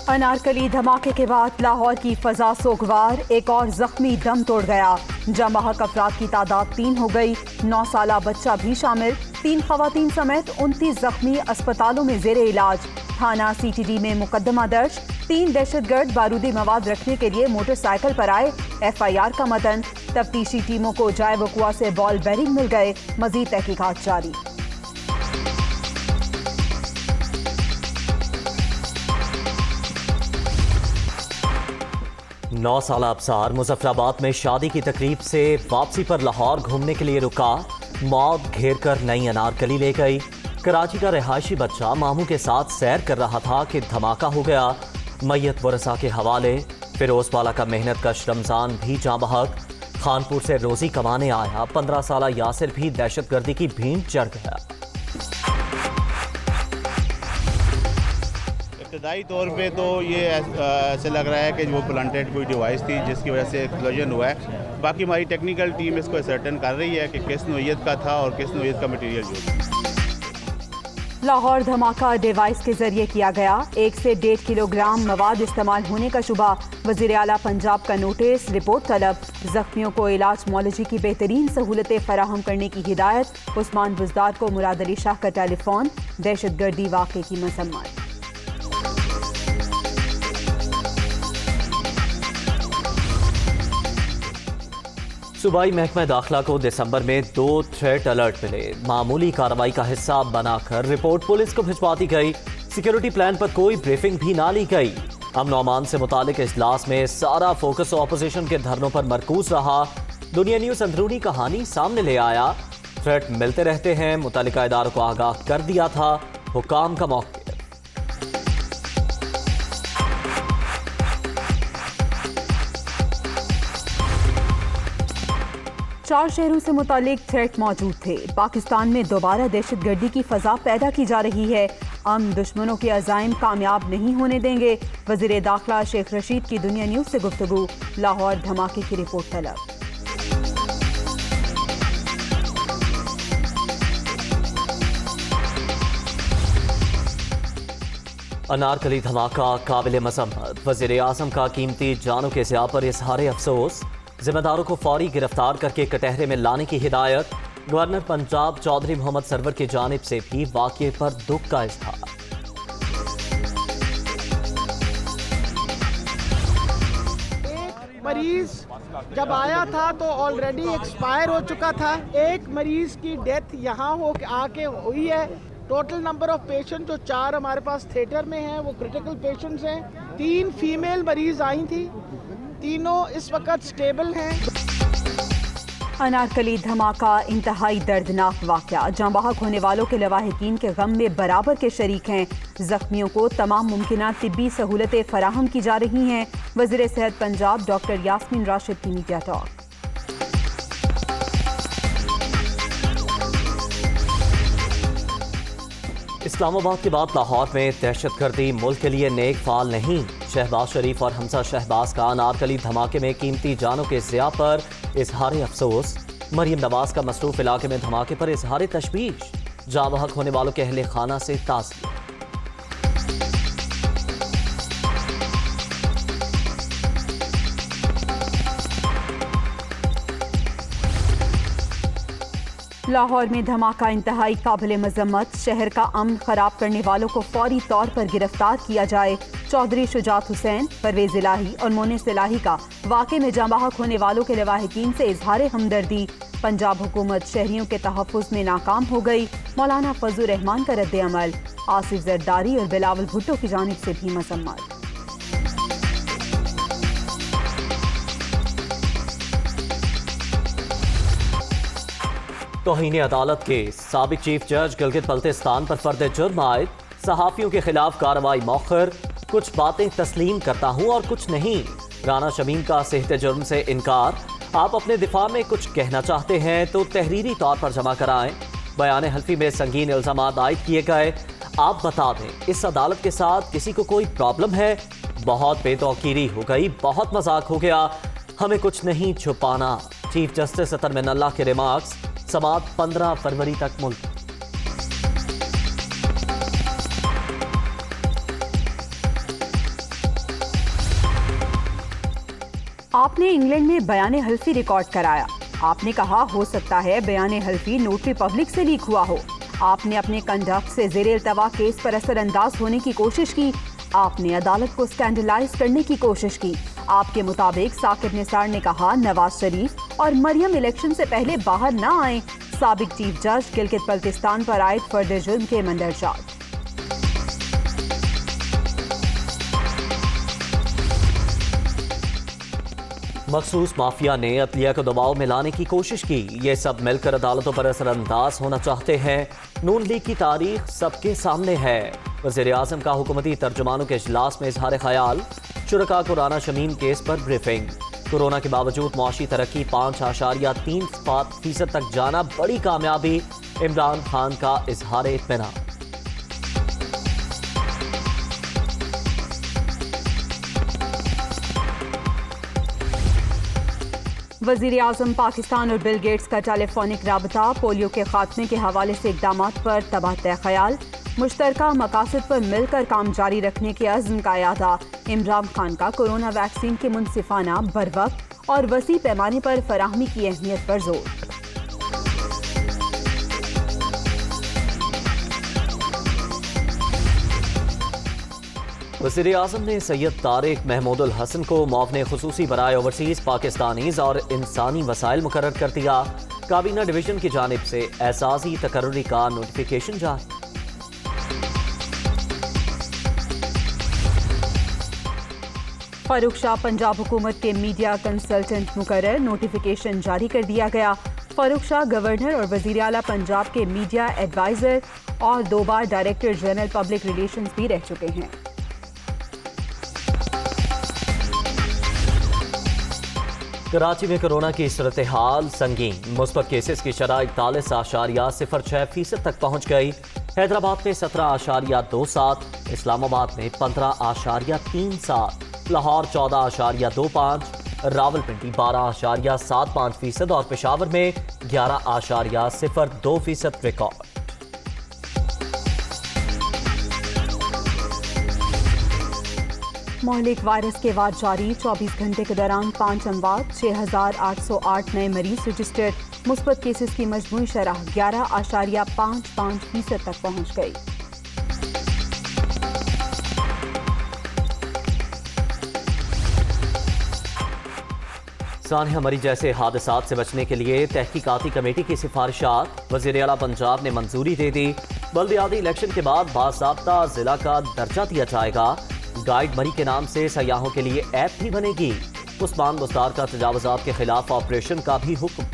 अनारकली धमाके के बाद लाहौर की फजा सोगवार, एक और जख्मी दम तोड़ गया। जाँ बहक अफराद की तादाद 3 हो गई, 9 साला बच्चा भी शामिल। 3 खवातीन समेत 29 जख्मी अस्पतालों में जेर इलाज। थाना CTD में मुकदमा दर्ज। 3 दहशतगर्द बारूदी मवाद रखने के लिए मोटरसाइकिल पर आए। FIR का मतन। तफ्तीशी टीमों को जाए वकुआ से बॉल बेरिंग मिल गए। मजीद तहकीकात जारी। नौ साला अबसार मुजफ्फराबाद में शादी की तकरीब से वापसी पर लाहौर घूमने के लिए रुका। मौत घेर कर नई अनारकली ले गई। कराची का रिहायशी बच्चा मामू के साथ सैर कर रहा था कि धमाका हो गया। मैयत वरसा के हवाले। फिरोजवाला का मेहनत कश रमजान भी जाँ बहक। खानपुर से रोजी कमाने आया 15 साला यासिर भी दहशतगर्दी की भीड़ चढ़ गया। इब्तदाई तौर पे तो ये ऐसे लग रहा है कि वो प्लांटेड कोई डिवाइस थी जिसकी वजह से एक्सप्लोजन हुआ है। बाकी हमारी टेक्निकल टीम इसको सर्टन कर रही है कि किस नौइयत का था और किस नौइयत का मटेरियल यूज। लाहौर धमाका डिवाइस के जरिए किया गया। 1 से 1.5 किलोग्राम मवाद इस्तेमाल होने का शुबा। वज़ीर आला पंजाब का नोटिस, रिपोर्ट तलब। जख्मियों को इलाज मौलजी की बेहतरीन सहूलतें फराहम करने की हिदायत। उस्मान बुजदार को मुराद अली शाह का टेलीफोन। दहशतगर्दी वाक़े की मजम्मत। सूबाई महकमा दाखिला को दिसंबर में 2 थ्रेट अलर्ट मिले। मामूली कार्रवाई का हिस्सा बनाकर रिपोर्ट पुलिस को भिजवा दी गई। सिक्योरिटी प्लान पर कोई ब्रीफिंग भी ना ली गई। अमन और अमान से मुतालिक इजलास में सारा फोकस ऑपोजिशन के धरनों पर मरकूज रहा। दुनिया न्यूज अंदरूनी कहानी सामने ले आया। थ्रेट मिलते रहते हैं, मुतालिका इदारों को आगाह कर दिया था। हुकाम का मौका। 4 शहरों से मुतालिक थ्रेट मौजूद थे। पाकिस्तान में दोबारा दहशतगर्दी की फजा पैदा की जा रही है। हम दुश्मनों के अज़ाइम कामयाब नहीं होने देंगे। वज़ीर दाखिला शेख रशीद की दुनिया न्यूज से गुफ्तगू। लाहौर धमाके की रिपोर्ट तलब। अनारकली धमाका काबिल मजम्मत। वज़ीर आज़म का कीमती जानों के ज़िया पर इजहार अफसोस। जिम्मेदारों को फौरी गिरफ्तार करके कटहरे में लाने की हिदायत। गवर्नर पंजाब चौधरी मोहम्मद सरवर की जानिब से भी वाक़ये पर दुख का इजहार। एक मरीज जब आया था तो ऑलरेडी एक्सपायर हो चुका था। एक मरीज की डेथ यहाँ आके हुई है। टोटल नंबर ऑफ पेशेंट जो 4 हमारे पास थिएटर में हैं वो क्रिटिकल पेशेंट्स हैं। 3 फीमेल मरीज आई थी, तीनों इस वक्त स्टेबल हैं। अनारकली धमाका इंतहाई दर्दनाक वाक़या। जाँ बहक होने वालों के लवाहिकीन के गम में बराबर के शरीक हैं। जख्मियों को तमाम मुमकिन तिब्बी सहूलतें फराहम की जा रही हैं। वज़ीर सेहत पंजाब डॉक्टर यास्मीन राशिद की मीडिया टॉक। इस्लामाबाद के बाद लाहौर में दहशतगर्दी मुल्क के लिए नेक फाल नहीं। शहबाज शरीफ और हमजा शहबाज का अनारकली धमाके में कीमती जानों के ज़िया पर इजहार अफसोस। मरियम नवाज का मसरूफ इलाके में धमाके पर इजहार तशवीश। जाँ बहक होने वालों के अहले खाना से ताज़ियत। लाहौर में धमाका इंतहाई काबिल मजम्मत। शहर का अमन खराब करने वालों को फौरी तौर पर गिरफ्तार किया जाए। चौधरी शुजात हुसैन, परवेज इलाही और मोनिस इलाही का वाक़े में जाँ बहक होने वालों के लवाहिकीन से इजहार हमदर्दी। पंजाब हुकूमत शहरियों के तहफ़्फ़ुज़ में नाकाम हो गई। मौलाना फजल रहमान का रद्द अमल। आसिफ जरदारी और बिलावल भुट्टो की जानिब से भी मजम्मत। तौहीन अदालत के साबिक चीफ जज गिलगित बल्तिस्तान पर फर्द जुर्म आयद। सहाफ़ियों के खिलाफ कार्रवाई मौखर। कुछ बातें तस्लीम करता हूँ और कुछ नहीं। राना शमीम का सेहत जुर्म से इनकार। आप अपने दिफा में कुछ कहना चाहते हैं तो तहरीरी तौर पर जमा कराएं। बयान हल्फी में संगीन इल्जाम आयद किए गए। आप बता दें, इस अदालत के साथ किसी को कोई प्रॉब्लम है? बहुत बेतौकीरी हो गई, बहुत मजाक हो गया, हमें कुछ नहीं छुपाना। चीफ जस्टिस अतर मिनल्लाह के रिमार्क्स। समात 15 फरवरी तक मुल्क। आपने इंग्लैंड में बयान हल्फी रिकॉर्ड कराया। आपने कहा हो सकता है बयान हल्फी नोटरी पब्लिक से लीक हुआ हो। आपने अपने कंडक्ट से ज़ेरे इल्तवा केस पर असरअंदाज होने की कोशिश की। आपने अदालत को स्कैंडलाइज करने की कोशिश की। आपके मुताबिक साकिब निसार ने कहा नवाज शरीफ और मरियम इलेक्शन से पहले बाहर न आए। साबिक चीफ जज गिलगित बल्तिस्तान पर आयद फर्द जुर्म के मंदरजात। मखसूस माफिया ने अदलिया को दबाव में लाने की कोशिश की। ये सब मिलकर अदालतों पर असरअंदाज होना चाहते हैं। नून लीग की तारीख सबके सामने है। वज़ीर आज़म का हुकूमती तर्जुमानों के इजलास में इजहार ख्याल। शुरका को राना शमीम केस पर ब्रीफिंग। कोरोना के बावजूद मुआशी तरक्की 5.3% तक जाना बड़ी कामयाबी। इमरान खान का इजहार इत्मीनान। वज़ीर आज़म पाकिस्तान और बिल गेट्स का टेलीफोनिक राबता। पोलियो के खात्मे के हवाले से इक़दामात पर तबादला ख्याल। मुश्तरका मकासद पर मिलकर काम जारी रखने के अज़्म का यादा। इमरान खान का कोरोना वैक्सीन के मुनसिफाना, बरवक्त और वसी पैमाने पर फराहमी की अहमियत पर जोर। वज़ीर आज़म ने सैयद तारिक महमूदुल हसन को मुआवने खुसूसी बराए ओवरसीज़ पाकिस्तानीज़ और इंसानी वसाइल मुकर्रर कर दिया। काबीना डिवीजन की जानिब से एहसासी तकर्रुरी का नोटिफिकेशन जारी। फारूक शाह पंजाब हुकूमत के मीडिया कंसल्टेंट मुकर्रर। नोटिफिकेशन जारी कर दिया गया। फारूक शाह गवर्नर और वज़ीर आला पंजाब के मीडिया एडवाइज़र और 2 बार डायरेक्टर जनरल पब्लिक रिलेशंस भी रह चुके हैं। कराची में कोरोना की सूरत हाल संगीन। मुस्बत केसेस की शरह 41.06% तक पहुँच गई। हैदराबाद में 17.27, इस्लामाबाद में 15.37, लाहौर 14.25, रावलपिंडी 12.75% और पेशावर में 11.02% रिकॉर्ड। मोहलिक वायरस के बाद जारी 24 घंटे के दौरान 5 अमवात, 6,808 नए मरीज रजिस्टर्ड। मुस्बत केसेस की मजमूई शरह 11.55% तक पहुँच गई। सानिया मरी जैसे हादसात से बचने के लिए तहकीकाती कमेटी की सिफारिशात। वज़ीर आला पंजाब ने मंजूरी दे दी। बल्दियाती इलेक्शन के बाद बाज़ाब्ता जिला का दर्जा दिया जाएगा। गाइड मरी के नाम से सयाहों के लिए ऐप भी बनेगी। उस्मान मुस्तार का तजावुज़ात के खिलाफ ऑपरेशन का भी हुक्म।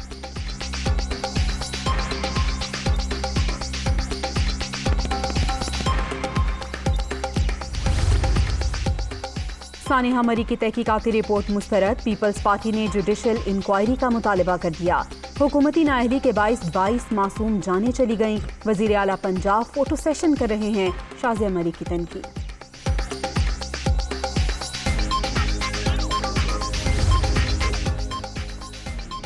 सानिया मरी की तहकीकाती रिपोर्ट मुस्तरद। पीपल्स पार्टी ने जुडिशल इंक्वायरी का मुतालबा कर दिया। हुकूमती नाअहली के 22 मासूम जाने चली गईं। वज़ीर आला पंजाब फोटो सेशन कर रहे हैं। शाज़िया मरी की तनकीद।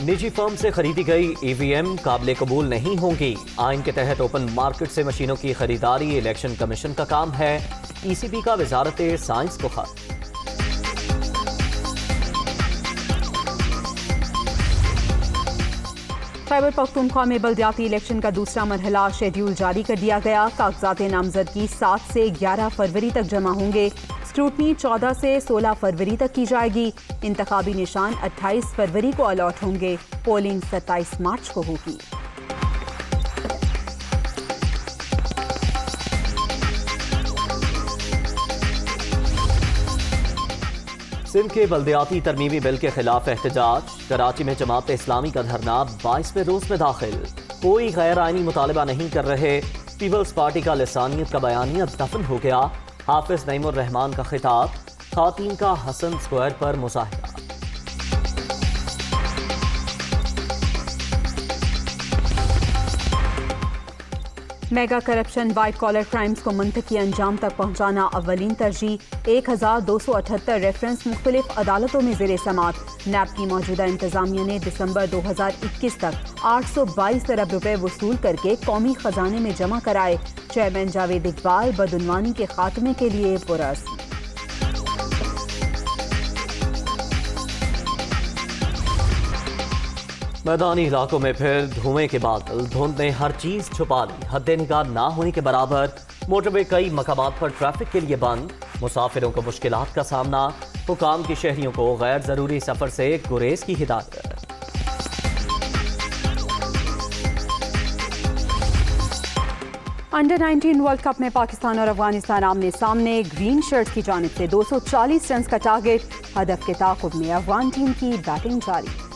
निजी फर्म से खरीदी गई ईवीएम काबिल कबूल नहीं होंगी। आइन के तहत ओपन मार्केट से मशीनों की खरीदारी इलेक्शन कमीशन का काम है। ईसीबी का वजारत साइंस को खत। खैबर पख्तूनख्वा में बल्दियाती इलेक्शन का दूसरा मरहला शेड्यूल जारी कर दिया गया। कागजात नामजदगी 7 से 11 फरवरी तक जमा होंगे। स्क्रूटनी 14 से 16 फरवरी तक की जाएगी। इंतखाबी निशान 28 फरवरी को अलॉट होंगे। पोलिंग 27 मार्च को होगी। सिंध के बल्दियाती तरमीमी बिल के खिलाफ एहतजाज। कराची में जमात इस्लामी का धरना 22वें रोज में दाखिल। कोई गैर आइनी मुतालबा नहीं कर रहे। पीपल्स पार्टी का लिसानियत का बयानिया दफन हो गया। हाफिज नईमुर रहमान का खिताब। खातीन का हसन स्क्वायर पर मुजाहिरा। Mega corruption white collar crimes को मुंतकी अंजाम तक पहुंचाना अव्वलीन तरजीह। 1278 रेफरेंस मुख्तलिफ अदालतों में ज़ेरे समात। नैब की मौजूदा इंतजामिया ने दिसंबर 2021 तक 822 अरब रुपए वसूल करके कौमी खजाने में जमा कराए। चेयरमैन जावेद इकबाल बदउनवानी के खात्मे के लिए पुरस्कार। मैदानी इलाकों में फिर धुएं के बादल, धुंध ने हर चीज छुपा ली। हद निगाह ना होने के बराबर मोटरवे कई मकामात पर ट्रैफिक के लिए बंद। मुसाफिरों को मुश्किलात का सामना। हुकाम की शहरियों को गैर जरूरी सफर से गुरेज की हिदायत। अंडर 19 वर्ल्ड कप में पाकिस्तान और अफगानिस्तान आमने सामने। ग्रीन शर्ट्स की जानिब से 240 रन का टारगेट। हदफ के ताक़ुब में अफगान टीम की बैटिंग जारी।